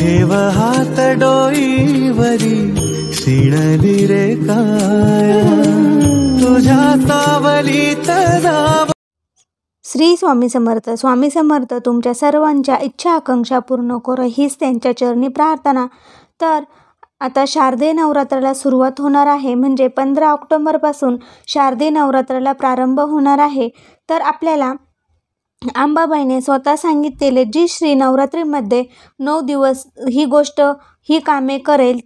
ठेव हात डोईवरी शिणली रे काया तुझ्या सावलीत जाव। श्री स्वामी समर्थ। स्वामी समर्थ तुमच्या सर्वांच्या इच्छा आकांक्षा पूर्ण करो हीच त्यांच्या चरणी प्रार्थना। तर आता शारदीय नवरात्राला सुरुवात होणार आहे, म्हणजे 15 ऑक्टोबरपासून शारदीय नवरात्राला प्रारंभ होणार आहे। तर आपल्याला अंबाबाईने स्वतः सांगितलेले जी श्री नवरात्रीमध्ये 9 दिवस ही कामे करेल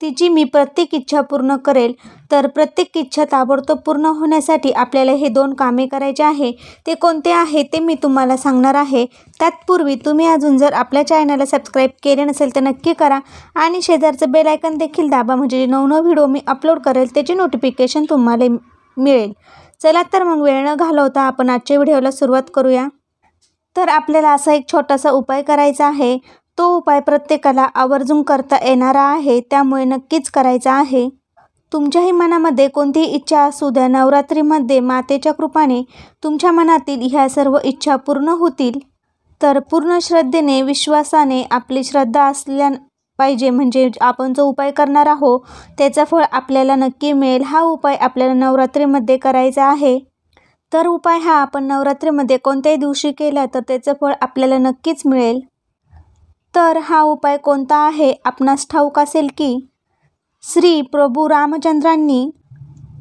तिची मी प्रत्येक इच्छा पूर्ण करेल। तर प्रत्येक इच्छा ताबडतोब पूर्ण होण्यासाठी आपल्याला हे 2 कामे करायचे आहे। ते कोणते आहे ते मी तुम्हाला सांगणार आहे। त्यापूर्वी तुम्ही अजून जर आपल्या चॅनलला सबस्क्राईब केले नसेल तर नक्की करा आणि शेजारचं बेल आयकॉन देखील दाबा, म्हणजे नवनवीन व्हिडिओ मी अपलोड करेल त्याची नोटिफिकेशन तुम्हाला मिळेल। चला तर मग वेळ न घालवता आपण आजच्या व्हिडिओला सुरुवात करूया। तर आपल्याला असा एक छोटासा उपाय करायचा आहे। तो उपाय प्रत्येकाला आवर्जून करता येणारा आहे, त्यामुळे नक्कीच करायचा आहे। तुमच्याही मनामध्ये कोणतीही इच्छा असू द्या, नवरात्रीमध्ये मातेच्या कृपेने तुमच्या मनातील ह्या सर्व इच्छा पूर्ण होतील। तर पूर्ण श्रद्धेने विश्वासाने आपली श्रद्धा असल्या पाहिजे, म्हणजे आपण जो उपाय करणार आहोत त्याचं फळ आपल्याला नक्की मिळेल। हा उपाय आपल्याला नवरात्रीमध्ये करायचा आहे। तर उपाय हा आपण नवरात्रीमध्ये कोणत्याही दिवशी केला तर त्याचं फळ आपल्याला नक्कीच मिळेल। तर हा उपाय कोणता आहे आपणास ठाऊक असेल की श्री प्रभू रामचंद्रांनी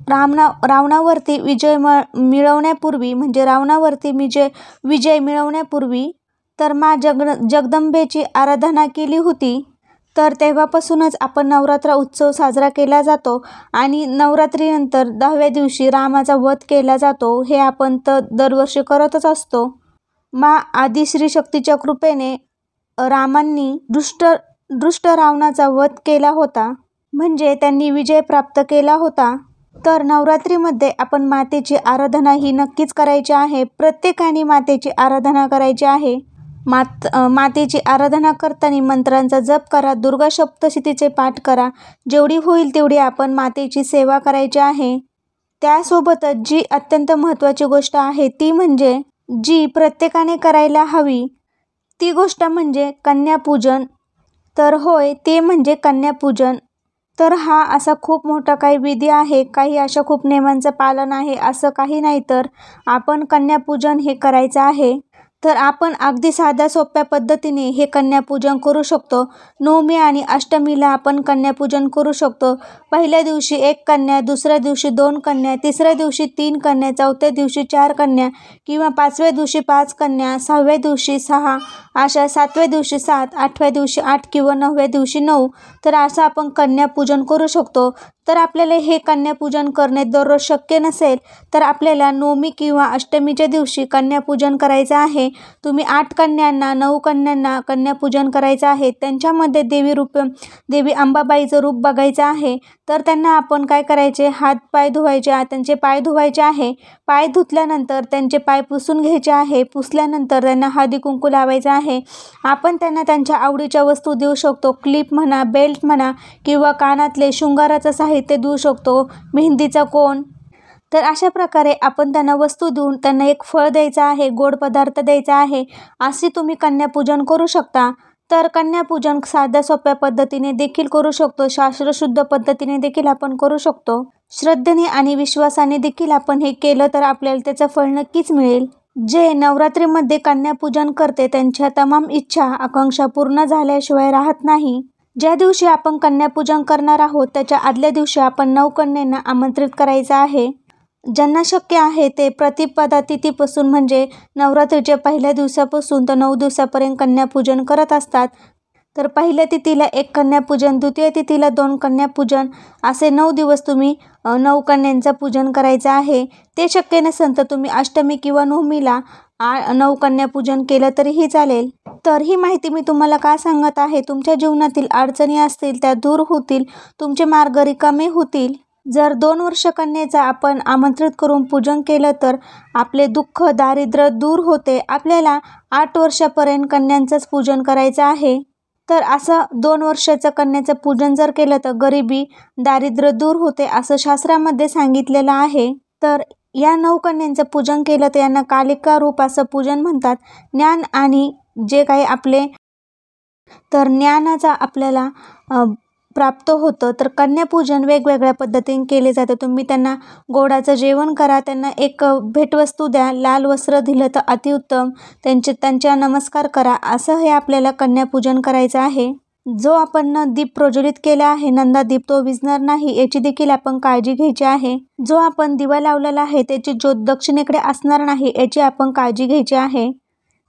रावणावरती विजय मिळवण्यापूर्वी, म्हणजे रावणावरती विजय मिळवण्यापूर्वी तर माँ जगदंबेची आराधना केली होती। तर तेव्हापासूनच आपण नवरात्र उत्सव साजरा केला जातो आणि नवरात्रीनंतर 10व्या दिवशी रामाचा वध केला जातो। हे आपण तर दरवर्षी करतच असतो। माँ आदिश्री शक्तीच्या कृपेने रामांनी दुष्ट रावणाचा वध केला होता, म्हणजे त्यांनी विजय प्राप्त केला होता। तर नवरात्रीमध्ये आपण मातेची आराधना ही नक्कीच करायची आहे। प्रत्येकाने मातेची आराधना करायची आहे। मातेची आराधना करताना मंत्रांचा जप करा, दुर्गा सप्तशतीचे पाठ करा, जेवढी होईल तेवढी आपण मातेची सेवा करायची आहे। त्यासोबतच जी अत्यंत महत्त्वाची गोष्ट आहे ती म्हणजे जी प्रत्येकाने करायला हवी ती गोष्ट म्हणजे कन्यापूजन। तर होय, ते म्हणजे कन्यापूजन। तर हा असा खूप मोठा काही विधी आहे, काही अशा खूप नियमांचं पालन आहे असं काही नाही। तर आपण कन्यापूजन हे करायचं आहे। तर आपण अगदी साध्या सोप्या पद्धतीने हे कन्यापूजन करू शकतो। नवमी आणि अष्टमीला आपण कन्यापूजन करू शकतो। पहिल्या दिवशी 1 कन्या, दुसऱ्या दिवशी 2 कन्या, तिसऱ्या दिवशी 3 कन्या, चौथ्या दिवशी 4 कन्या किंवा 5व्या दिवशी 5 कन्या, 6व्या दिवशी 6, अशा 7व्या दिवशी 7, 8व्या दिवशी 8 किंवा 9व्या दिवशी 9। तर असं आपण कन्यापूजन करू शकतो। तर आपल्याला हे कन्यापूजन करणे दररोज शक्य नसेल तर आपल्याला नवमी किंवा अष्टमीच्या दिवशी कन्यापूजन करायचं आहे। तुम्ही 8 कन्यांना 9 कन्यांना कन्यापूजन करायचं आहे। त्यांच्यामध्ये देवी अंबाबाईचं रूप बघायचं आहे। तर त्यांना आपण काय करायचे, हात पाय धुवायचे, त्यांचे पाय धुवायचे आहे। पाय धुतल्यानंतर त्यांचे पाय पुसून घ्यायचे आहे। पुसल्यानंतर त्यांना हळदी कुंकू लावायचं आहे। आपण त्यांना त्यांच्या आवडीच्या वस्तू देऊ शकतो, क्लिप म्हणा, बेल्ट म्हणा किंवा कानातले शृंगाराचं साहित्य देऊ शकतो, मेहंदीचा कोन। तर अशा प्रकारे आपण त्यांना वस्तू देऊन त्यांना एक फळ द्यायचं आहे, गोड पदार्थ द्यायचा आहे। असे तुम्ही कन्यापूजन करू शकता। तर कन्यापूजन साध्या सोप्या पद्धतीने देखील करू शकतो, शास्त्रशुद्ध पद्धतीने देखील आपण करू शकतो। श्रद्धेने आणि विश्वासाने देखील आपण हे केलं तर आपल्याला त्याचं फळ नक्कीच मिळेल। जे नवरात्रीमध्ये कन्यापूजन करते त्यांच्या तमाम इच्छा आकांक्षा पूर्ण झाल्याशिवाय राहत नाही। ज्या दिवशी आपण कन्यापूजन करणार आहोत त्याच्या आदल्या दिवशी आपण 9 कन्यांना आमंत्रित करायचं आहे। ज्यांना शक्य आहे ते प्रतिपदा तिथीपासून, म्हणजे नवरात्रीच्या पहिल्या दिवसापासून तर 9 दिवसापर्यंत कन्यापूजन करत असतात। तर पहिल्या तिथीला 1 कन्यापूजन, द्वितीय तिथीला 2 कन्यापूजन, असे 9 दिवस तुम्ही 9 कन्यांचं पूजन करायचं आहे। ते शक्य नसेल तर तुम्ही अष्टमी किंवा नवमीला 9 कन्यापूजन केलं तरीही चालेल। तर ही माहिती मी तुम्हाला का सांगत आहे, तुमच्या जीवनातील अडचणी असतील त्या दूर होतील, तुमचे मार्ग रिकामे होतील। जर 2 वर्ष कन्येचा आपण आमंत्रित करून पूजन केलं तर आपले दुःख दारिद्र्य दूर होते। आपल्याला 8 वर्षापर्यंत कन्यांचंच पूजन करायचं आहे। तर असं 2 वर्षाचं कन्याचं पूजन जर केलं तर गरिबी दारिद्र्य दूर होते असं शास्त्रामध्ये सांगितलेलं आहे। तर या 9 कन्यांचं पूजन केलं तर यांना कालिका रूप असं पूजन म्हणतात। ज्ञान आणि जे काही आपले तर ज्ञानाचा आपल्याला प्राप्त होतं. तर कन्यापूजन वेगवेगळ्या पद्धतीने केले जाते. तुम्ही त्यांना गोडाचं जेवण करा, त्यांना एक भेटवस्तू द्या, लाल वस्त्र दिलं तर अतिउत्तम, त्यांच्या नमस्कार करा. असं हे आपल्याला कन्यापूजन करायचं आहे. जो आपण दीप प्रज्वलित केला आहे नंदादीप, तो विझणार नाही याची देखील आपण काळजी घ्यायची आहे. जो आपण दिवा लावलेला आहे त्याची ज्योत दक्षिणेकडे असणार नाही याची आपण काळजी घ्यायची आहे.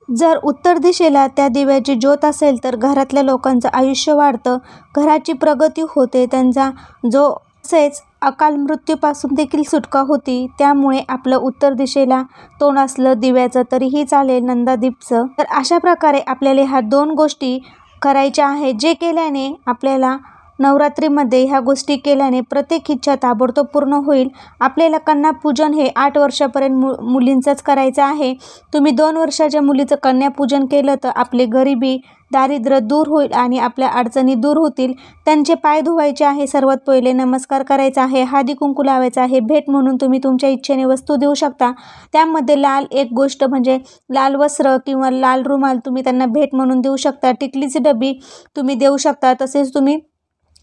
जर उत्तर दिशेला त्या दिव्याची ज्योत असेल तर घरातल्या लोकांचं आयुष्य वाढतं, घराची प्रगती होते, त्यांचा जो तसेच अकाल मृत्यूपासून देखील सुटका होती. त्यामुळे आपलं उत्तर दिशेला तोंड असलं दिव्याचं तरीही चालेल, नंदादीपचं. तर अशा प्रकारे आपल्याला ह्या 2 गोष्टी करायच्या आहे, जे केल्याने आपल्याला नवरात्रीमध्ये ह्या गोष्टी केल्याने प्रत्येक इच्छा ताबडतोब पूर्ण होईल. आपल्याला कन्यापूजन हे 8 वर्षापर्यंत मुलींचंच करायचं आहे. तुम्ही 2 वर्षाच्या मुलीचं कन्यापूजन केलं तर आपली गरिबी, दारिद्र्य दूर होईल आणि आपल्या अडचणी दूर होतील. त्यांचे पाय धुवायचे आहे, सर्वात पहिले नमस्कार करायचा आहे, हळदी कुंकू लावायचं आहे. भेट म्हणून तुम्ही तुमच्या इच्छेने वस्तू देऊ शकता. त्यामध्ये लाल एक गोष्ट म्हणजे लाल वस्त्र किंवा लाल रुमाल तुम्ही त्यांना भेट म्हणून देऊ शकता. टिकलीची डबी तुम्ही देऊ शकता. तसेच तुम्ही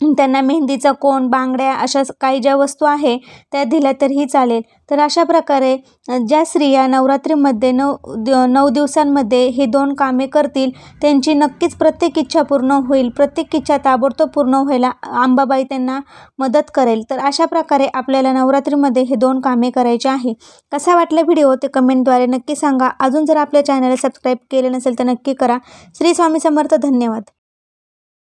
त्यांना मेहंदीचा कोन, बांगड्या अशा काही ज्या वस्तू आहे त्या दिल्या तरीही चालेल. तर अशा प्रकारे ज्या स्त्रिया नवरात्रीमध्ये 9 दिवसांमध्ये हे 2 कामे करतील त्यांची नक्कीच प्रत्येक इच्छा पूर्ण होईल. प्रत्येक इच्छा ताबडतोब पूर्ण व्हायला अंबाबाई त्यांना मदत करेल. तर अशा प्रकारे आपल्याला नवरात्रीमध्ये हे 2 कामे करायचे आहे. कसा वाटला व्हिडिओ ते कमेंटद्वारे नक्की सांगा. अजून जर आपल्या चॅनलला सबस्क्राईब केले नसेल तर नक्की करा. श्री स्वामी समर्थ. धन्यवाद.